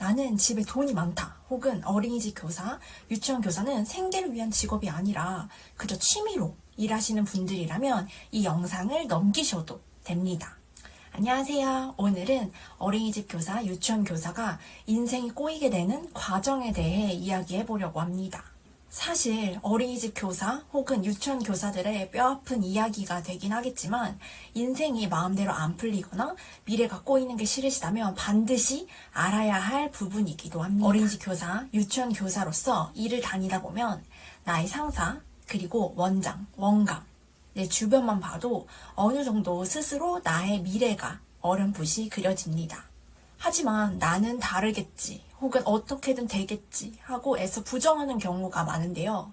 나는 집에 돈이 많다. 혹은 어린이집 교사, 유치원 교사는 생계를 위한 직업이 아니라 그저 취미로 일하시는 분들이라면 이 영상을 넘기셔도 됩니다. 안녕하세요. 오늘은 어린이집 교사, 유치원 교사가 인생이 꼬이게 되는 과정에 대해 이야기해 보려고 합니다. 사실 어린이집 교사 혹은 유치원 교사들의 뼈아픈 이야기가 되긴 하겠지만 인생이 마음대로 안 풀리거나 미래가 꼬이는 게 싫으시다면 반드시 알아야 할 부분이기도 합니다. 어린이집 교사, 유치원 교사로서 일을 다니다 보면 나의 상사, 그리고 원장, 원감, 내 주변만 봐도 어느 정도 스스로 나의 미래가 어렴풋이 그려집니다. 하지만 나는 다르겠지, 혹은 어떻게든 되겠지 하고 애써 부정하는 경우가 많은데요.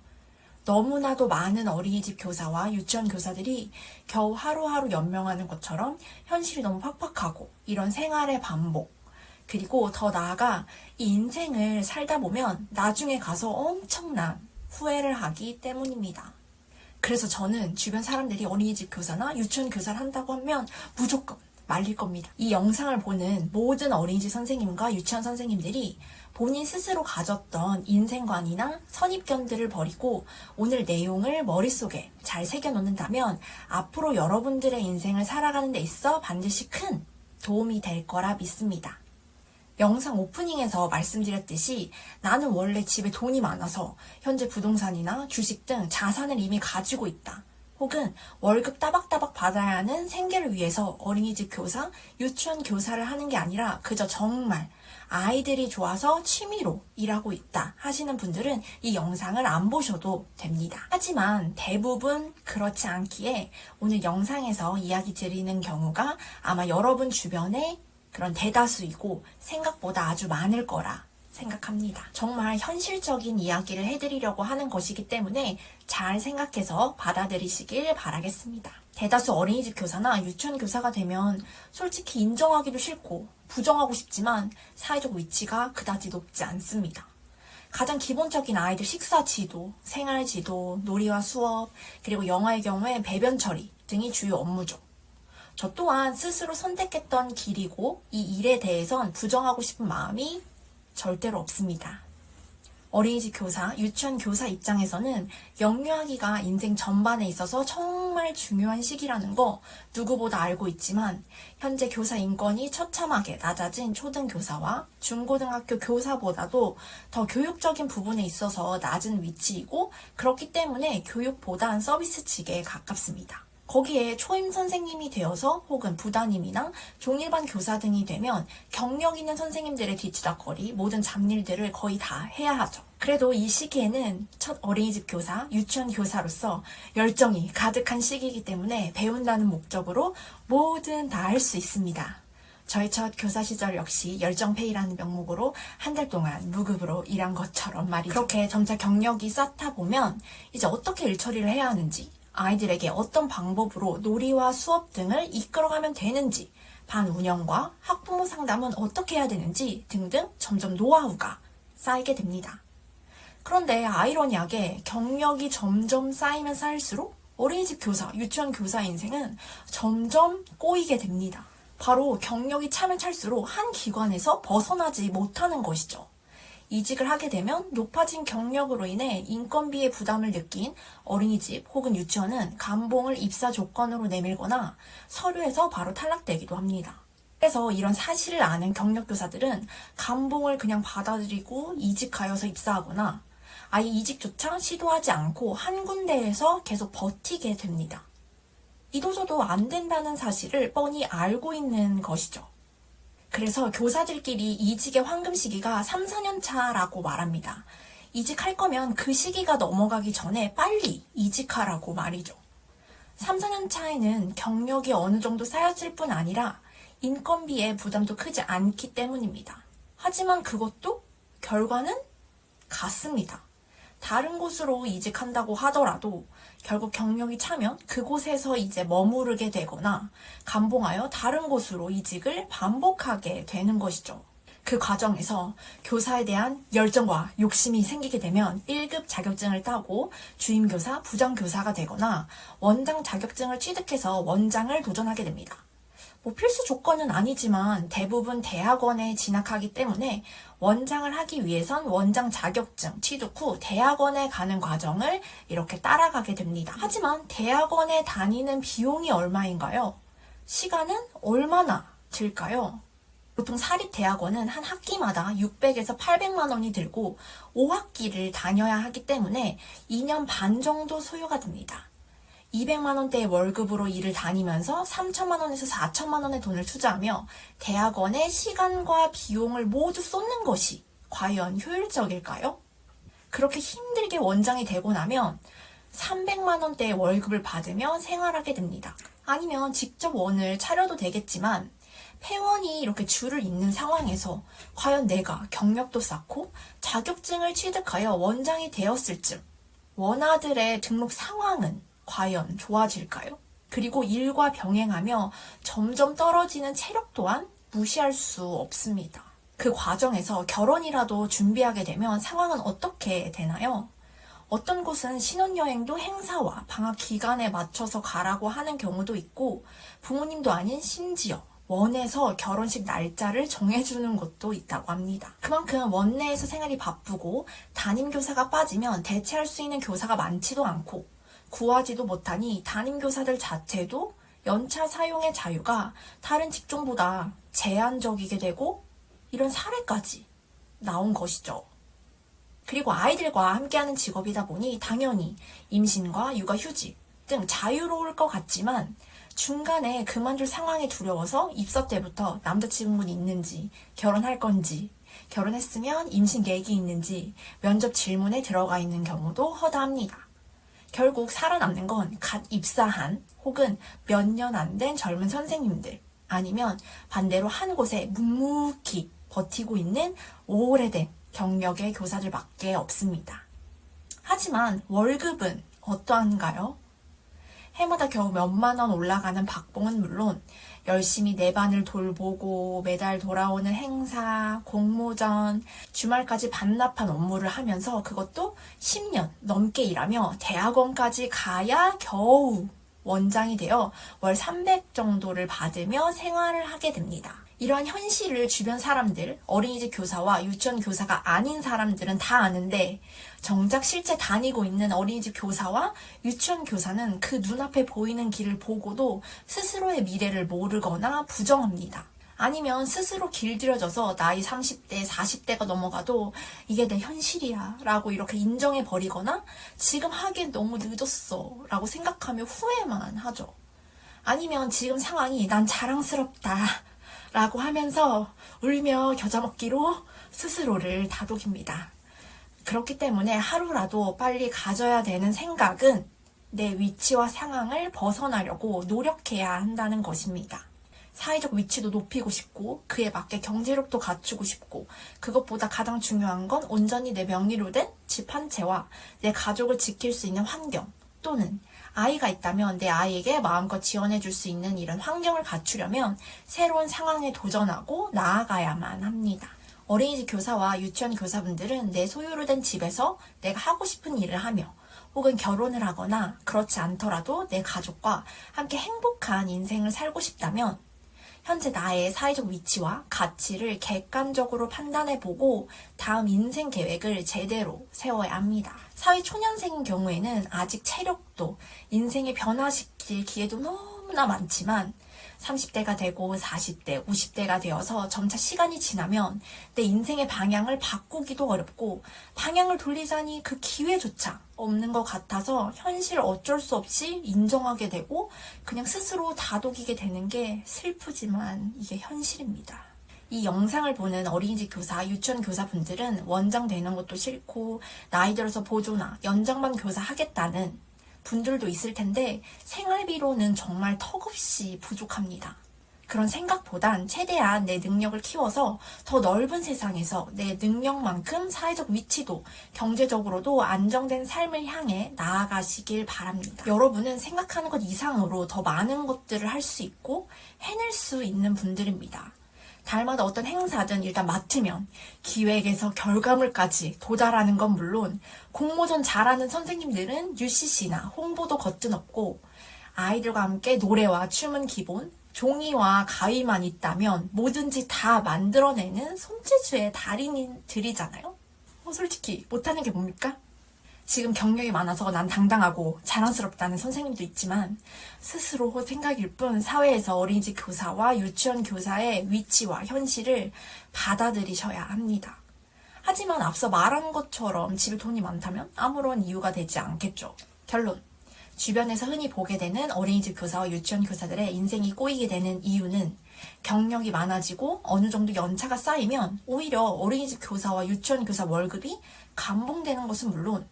너무나도 많은 어린이집 교사와 유치원 교사들이 겨우 하루하루 연명하는 것처럼 현실이 너무 팍팍하고 이런 생활의 반복, 그리고 더 나아가 이 인생을 살다 보면 나중에 가서 엄청난 후회를 하기 때문입니다. 그래서 저는 주변 사람들이 어린이집 교사나 유치원 교사를 한다고 하면 무조건 말릴 겁니다. 이 영상을 보는 모든 어린이집 선생님과 유치원 선생님들이 본인 스스로 가졌던 인생관이나 선입견들을 버리고 오늘 내용을 머릿속에 잘 새겨놓는다면 앞으로 여러분들의 인생을 살아가는 데 있어 반드시 큰 도움이 될 거라 믿습니다. 영상 오프닝에서 말씀드렸듯이 나는 원래 집에 돈이 많아서 현재 부동산이나 주식 등 자산을 이미 가지고 있다. 혹은 월급 따박따박 받아야 하는 생계를 위해서 어린이집 교사, 유치원 교사를 하는 게 아니라 그저 정말 아이들이 좋아서 취미로 일하고 있다 하시는 분들은 이 영상을 안 보셔도 됩니다. 하지만 대부분 그렇지 않기에 오늘 영상에서 이야기 드리는 경우가 아마 여러분 주변에 그런 대다수이고 생각보다 아주 많을 거라 생각합니다. 정말 현실적인 이야기를 해드리려고 하는 것이기 때문에 잘 생각해서 받아들이시길 바라겠습니다. 대다수 어린이집 교사나 유치원 교사가 되면 솔직히 인정하기도 싫고 부정하고 싶지만 사회적 위치가 그다지 높지 않습니다. 가장 기본적인 아이들 식사 지도, 생활 지도, 놀이와 수업, 그리고 영아의 경우에 배변 처리 등이 주요 업무죠. 저 또한 스스로 선택했던 길이고 이 일에 대해선 부정하고 싶은 마음이 절대로 없습니다. 어린이집 교사, 유치원 교사 입장에서는 영유아기가 인생 전반에 있어서 정말 중요한 시기라는 거 누구보다 알고 있지만 현재 교사 인권이 처참하게 낮아진 초등교사와 중고등학교 교사보다도 더 교육적인 부분에 있어서 낮은 위치이고 그렇기 때문에 교육보단 서비스 측에 가깝습니다. 거기에 초임 선생님이 되어서 혹은 부담임이나 종일반 교사 등이 되면 경력 있는 선생님들의 뒤치다거리 모든 잡일들을 거의 다 해야 하죠. 그래도 이 시기에는 첫 어린이집 교사, 유치원 교사로서 열정이 가득한 시기이기 때문에 배운다는 목적으로 뭐든 다 할 수 있습니다. 저희 첫 교사 시절 역시 열정페이라는 명목으로 한 달 동안 무급으로 일한 것처럼 말이죠. 그렇게 점차 경력이 쌓다 보면 이제 어떻게 일 처리를 해야 하는지, 아이들에게 어떤 방법으로 놀이와 수업 등을 이끌어가면 되는지, 반 운영과 학부모 상담은 어떻게 해야 되는지 등등 점점 노하우가 쌓이게 됩니다. 그런데 아이러니하게 경력이 점점 쌓이면 쌓일수록 어린이집 교사, 유치원 교사 인생은 점점 꼬이게 됩니다. 바로 경력이 차면 찰수록 한 기관에서 벗어나지 못하는 것이죠. 이직을 하게 되면 높아진 경력으로 인해 인건비의 부담을 느낀 어린이집 혹은 유치원은 감봉을 입사 조건으로 내밀거나 서류에서 바로 탈락되기도 합니다. 그래서 이런 사실을 아는 경력교사들은 감봉을 그냥 받아들이고 이직하여서 입사하거나 아예 이직조차 시도하지 않고 한 군데에서 계속 버티게 됩니다. 이도저도 안 된다는 사실을 뻔히 알고 있는 것이죠. 그래서 교사들끼리 이직의 황금 시기가 3, 4년 차라고 말합니다. 이직할 거면 그 시기가 넘어가기 전에 빨리 이직하라고 말이죠. 3, 4년 차에는 경력이 어느 정도 쌓였을 뿐 아니라 인건비의 부담도 크지 않기 때문입니다. 하지만 그것도 결과는 같습니다. 다른 곳으로 이직한다고 하더라도 결국 경력이 차면 그곳에서 이제 머무르게 되거나 감봉하여 다른 곳으로 이직을 반복하게 되는 것이죠. 그 과정에서 교사에 대한 열정과 욕심이 생기게 되면 1급 자격증을 따고 주임교사, 부장교사가 되거나 원장 자격증을 취득해서 원장을 도전하게 됩니다. 뭐 필수 조건은 아니지만 대부분 대학원에 진학하기 때문에 원장을 하기 위해선 원장 자격증 취득 후 대학원에 가는 과정을 이렇게 따라가게 됩니다. 하지만 대학원에 다니는 비용이 얼마인가요? 시간은 얼마나 들까요? 보통 사립대학원은 한 학기마다 600에서 800만 원이 들고 5학기를 다녀야 하기 때문에 2년 반 정도 소요가 됩니다. 200만 원대의 월급으로 일을 다니면서 3천만 원에서 4천만 원의 돈을 투자하며 대학원에 시간과 비용을 모두 쏟는 것이 과연 효율적일까요? 그렇게 힘들게 원장이 되고 나면 300만 원대의 월급을 받으며 생활하게 됩니다. 아니면 직접 원을 차려도 되겠지만 폐원이 이렇게 줄을 잇는 상황에서 과연 내가 경력도 쌓고 자격증을 취득하여 원장이 되었을 쯤 원아들의 등록 상황은 과연 좋아질까요? 그리고 일과 병행하며 점점 떨어지는 체력 또한 무시할 수 없습니다. 그 과정에서 결혼이라도 준비하게 되면 상황은 어떻게 되나요? 어떤 곳은 신혼여행도 행사와 방학 기간에 맞춰서 가라고 하는 경우도 있고 부모님도 아닌 심지어 원에서 결혼식 날짜를 정해주는 곳도 있다고 합니다. 그만큼 원 내에서 생활이 바쁘고 담임교사가 빠지면 대체할 수 있는 교사가 많지도 않고 구하지도 못하니 담임교사들 자체도 연차 사용의 자유가 다른 직종보다 제한적이게 되고 이런 사례까지 나온 것이죠. 그리고 아이들과 함께하는 직업이다 보니 당연히 임신과 육아휴직 등 자유로울 것 같지만 중간에 그만둘 상황이 두려워서 입사 때부터 남자친구는 있는지, 결혼할 건지, 결혼했으면 임신 계획이 있는지 면접 질문에 들어가 있는 경우도 허다합니다. 결국 살아남는 건 갓 입사한 혹은 몇 년 안 된 젊은 선생님들 아니면 반대로 한 곳에 묵묵히 버티고 있는 오래된 경력의 교사들밖에 없습니다. 하지만 월급은 어떠한가요? 해마다 겨우 몇만 원 올라가는 박봉은 물론 열심히 내 반을 돌보고 매달 돌아오는 행사, 공모전, 주말까지 반납한 업무를 하면서 그것도 10년 넘게 일하며 대학원까지 가야 겨우 원장이 되어 월 300 정도를 받으며 생활을 하게 됩니다. 이러한 현실을 주변 사람들, 어린이집 교사와 유치원 교사가 아닌 사람들은 다 아는데 정작 실제 다니고 있는 어린이집 교사와 유치원 교사는 그 눈앞에 보이는 길을 보고도 스스로의 미래를 모르거나 부정합니다. 아니면 스스로 길들여져서 나이 30대, 40대가 넘어가도 이게 내 현실이야 라고 이렇게 인정해버리거나 지금 하기엔 너무 늦었어 라고 생각하며 후회만 하죠. 아니면 지금 상황이 난 자랑스럽다 라고 하면서 울며 겨자 먹기로 스스로를 다독입니다. 그렇기 때문에 하루라도 빨리 가져야 되는 생각은 내 위치와 상황을 벗어나려고 노력해야 한다는 것입니다. 사회적 위치도 높이고 싶고 그에 맞게 경제력도 갖추고 싶고 그것보다 가장 중요한 건 온전히 내 명의로 된 집 한 채와 내 가족을 지킬 수 있는 환경 또는 아이가 있다면 내 아이에게 마음껏 지원해줄 수 있는 이런 환경을 갖추려면 새로운 상황에 도전하고 나아가야만 합니다. 어린이집 교사와 유치원 교사분들은 내 소유로 된 집에서 내가 하고 싶은 일을 하며 혹은 결혼을 하거나 그렇지 않더라도 내 가족과 함께 행복한 인생을 살고 싶다면 현재 나의 사회적 위치와 가치를 객관적으로 판단해보고 다음 인생 계획을 제대로 세워야 합니다. 사회 초년생인 경우에는 아직 체력도 인생을 변화시킬 기회도 너무나 많지만 30대가 되고 40대, 50대가 되어서 점차 시간이 지나면 내 인생의 방향을 바꾸기도 어렵고 방향을 돌리자니 그 기회조차 없는 것 같아서 현실 어쩔 수 없이 인정하게 되고 그냥 스스로 다독이게 되는 게 슬프지만 이게 현실입니다. 이 영상을 보는 어린이집 교사, 유치원 교사분들은 원장 되는 것도 싫고 나이 들어서 보조나 연장반 교사 하겠다는 분들도 있을 텐데 생활비로는 정말 턱없이 부족합니다. 그런 생각보단 최대한 내 능력을 키워서 더 넓은 세상에서 내 능력만큼 사회적 위치도 경제적으로도 안정된 삶을 향해 나아가시길 바랍니다. 여러분은 생각하는 것 이상으로 더 많은 것들을 할 수 있고 해낼 수 있는 분들입니다. 달마다 어떤 행사든 일단 맡으면 기획에서 결과물까지 도달하는 건 물론 공모전 잘하는 선생님들은 UCC나 홍보도 거뜬없고 아이들과 함께 노래와 춤은 기본, 종이와 가위만 있다면 뭐든지 다 만들어내는 손재주의 달인들이잖아요. 솔직히 못하는 게 뭡니까? 지금 경력이 많아서 난 당당하고 자랑스럽다는 선생님도 있지만 스스로 생각일 뿐 사회에서 어린이집 교사와 유치원 교사의 위치와 현실을 받아들이셔야 합니다. 하지만 앞서 말한 것처럼 집에 돈이 많다면 아무런 이유가 되지 않겠죠. 결론. 주변에서 흔히 보게 되는 어린이집 교사와 유치원 교사들의 인생이 꼬이게 되는 이유는 경력이 많아지고 어느 정도 연차가 쌓이면 오히려 어린이집 교사와 유치원 교사 월급이 감봉되는 것은 물론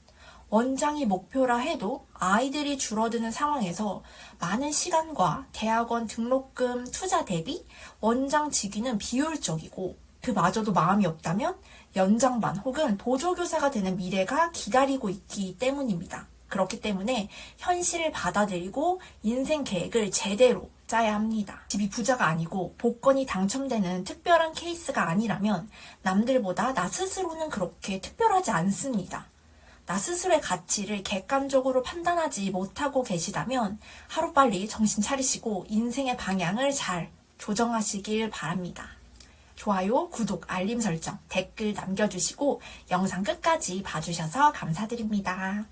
원장이 목표라 해도 아이들이 줄어드는 상황에서 많은 시간과 대학원 등록금 투자 대비 원장 직위는 비효율적이고 그마저도 마음이 없다면 연장반 혹은 보조교사가 되는 미래가 기다리고 있기 때문입니다. 그렇기 때문에 현실을 받아들이고 인생 계획을 제대로 짜야 합니다. 집이 부자가 아니고 복권이 당첨되는 특별한 케이스가 아니라면 남들보다 나 스스로는 그렇게 특별하지 않습니다. 나 스스로의 가치를 객관적으로 판단하지 못하고 계시다면 하루빨리 정신 차리시고 인생의 방향을 잘 조정하시길 바랍니다. 좋아요, 구독, 알림 설정, 댓글 남겨주시고 영상 끝까지 봐주셔서 감사드립니다.